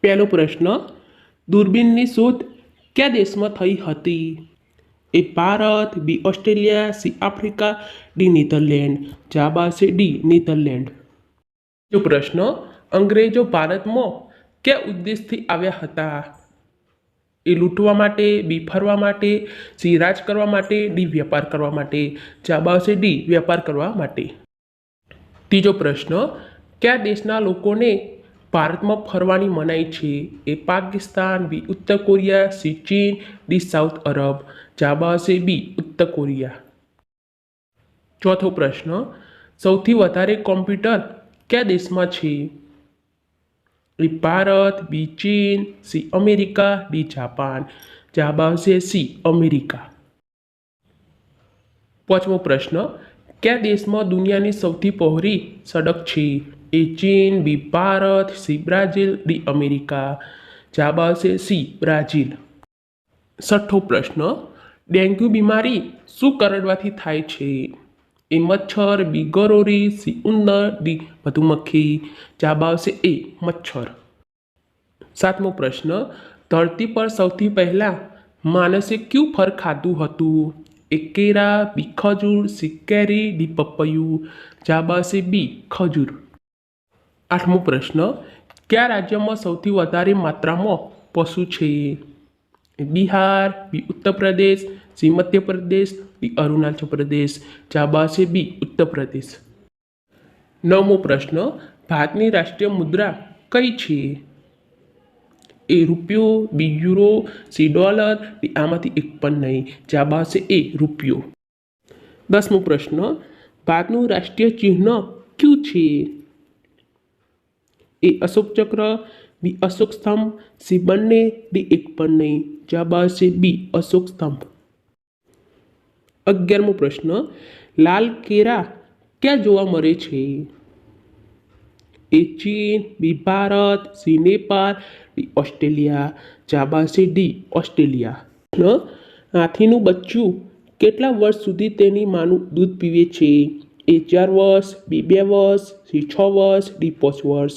પહેલો પ્રશ્ન, દૂરબીનની શોધ કયા દેશમાં થઈ હતી? A Bharat, B Australia, C Africa, D Netherland. જવાબ આવશે ડી નીધરલેન્ડ. બીજો પ્રશ્ન, અંગ્રેજો ભારતમાં કયા ઉદ્દેશથી આવ્યા હતા? એ લૂંટવા માટે, બી ફરવા માટે, સી રાજ કરવા માટે, ડી વેપાર કરવા માટે. જવાબ આવશે ડી વેપાર કરવા માટે. ત્રીજો પ્રશ્ન, કયા દેશના લોકોને ભારતમાં ફરવાની મનાઈ છે? એ પાકિસ્તાન, બી ઉત્તર કોરિયા, સી ચીન, ડી સાઉથ અરબ. જવાબ આવશે બી ઉત્તર કોરિયા. ચોથો પ્રશ્ન, સૌથી વધારે કોમ્પ્યુટર કયા દેશમાં છે? એ ભારત, બી ચીન, સી અમેરિકા, ડી જાપાન. જવાબ આવશે સી અમેરિકા. પાંચમો પ્રશ્ન, કયા દેશમાં દુનિયાની સૌથી પહોળી સડક છે? એ ચીન, B Bharat, C Brazil, D America. જવાબ આવશે સી બ્રાઝિલ. છઠ્ઠો પ્રશ્ન, ડેન્ગ્યુ બીમારી શું કરડવાથી થાય છે? એ મચ્છર, બી ગરોળી, સી ઉંદર, ડી મધુમક્ખી. જવાબ આવશે એ મચ્છર. સાતમો પ્રશ્ન, ધરતી પર સૌથી પહેલા માણસે કયું ફળ ખાધું હતું? એ કેળા, બી ખજૂર, સી કેરી, ડી પપૈયું. જવાબ આવશે બી ખજૂર. આઠમો પ્રશ્ન, કયા રાજ્યમાં સૌથી વધારે માત્રામાં પશુ છે? બિહાર, બી ઉત્તર પ્રદેશ, સી મધ્યપ્રદેશ, ડી અરુણાચલ પ્રદેશ. જવાબ આવશે બી ઉત્તર પ્રદેશ. નવમો પ્રશ્ન, ભારતની રાષ્ટ્રીય મુદ્રા કઈ છે? એ રૂપિયો, બી યુરો, સી ડોલર, ડી આમાંથી એક પણ નહીં. જવાબ આવશે એ રૂપિયો. દસમો પ્રશ્ન, ભારતનું રાષ્ટ્રીય ચિહ્ન કયું છે? એ અશોક ચક્ર, બી અશોક સ્તંભ, સી બંને, ડી એક પણ નહીં. જવાબ આવશે બી અશોક સ્તંભ. 11મો પ્રશ્ન, લાલ કેરા ક્યાં જોવા મળે છે? એ ચીન, B Bharat, C Nepal, D Australia. જવાબ આવશે ડી ઓસ્ટ્રેલિયા. હાથીનું બચ્ચું કેટલા વર્ષ સુધી તેની માનું દૂધ પીવે છે? એ 4 વર્ષ, બી 2 વર્ષ, સી 6 વર્ષ, ડી 5 વર્ષ.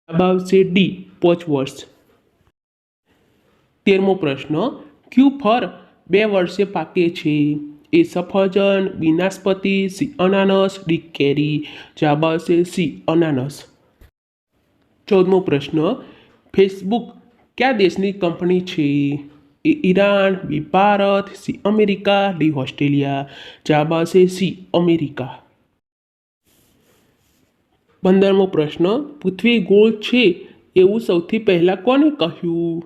જવાબ આવશે ડી 5 વર્ષ. 13મો પ્રશ્ન, કયું ફળ 2 વર્ષે પાકે છે? એ સફરજન, બી નાશપતિ, સી અનાનસ, ડી કેરી. જવાબ આવશે સી અનાનસ. 14મો પ્રશ્ન, ફેસબુક કયા દેશની કંપની છે? A Iran, B Bharat, C America, D Australia. જવાબ આવશે સી અમેરિકા. 15મો પ્રશ્ન, પૃથ્વી ગોળ છે એવું સૌથી પહેલાં કોને કહ્યું?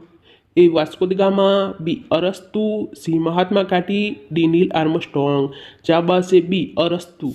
એ વાસ્કો દ ગામા, બી અરસ્તુ, સી મહાત્મા ગાંધી, ડી નીલ આર્મસ્ટ્રોંગ. જવાબ આવશે બી અરસ્તુ.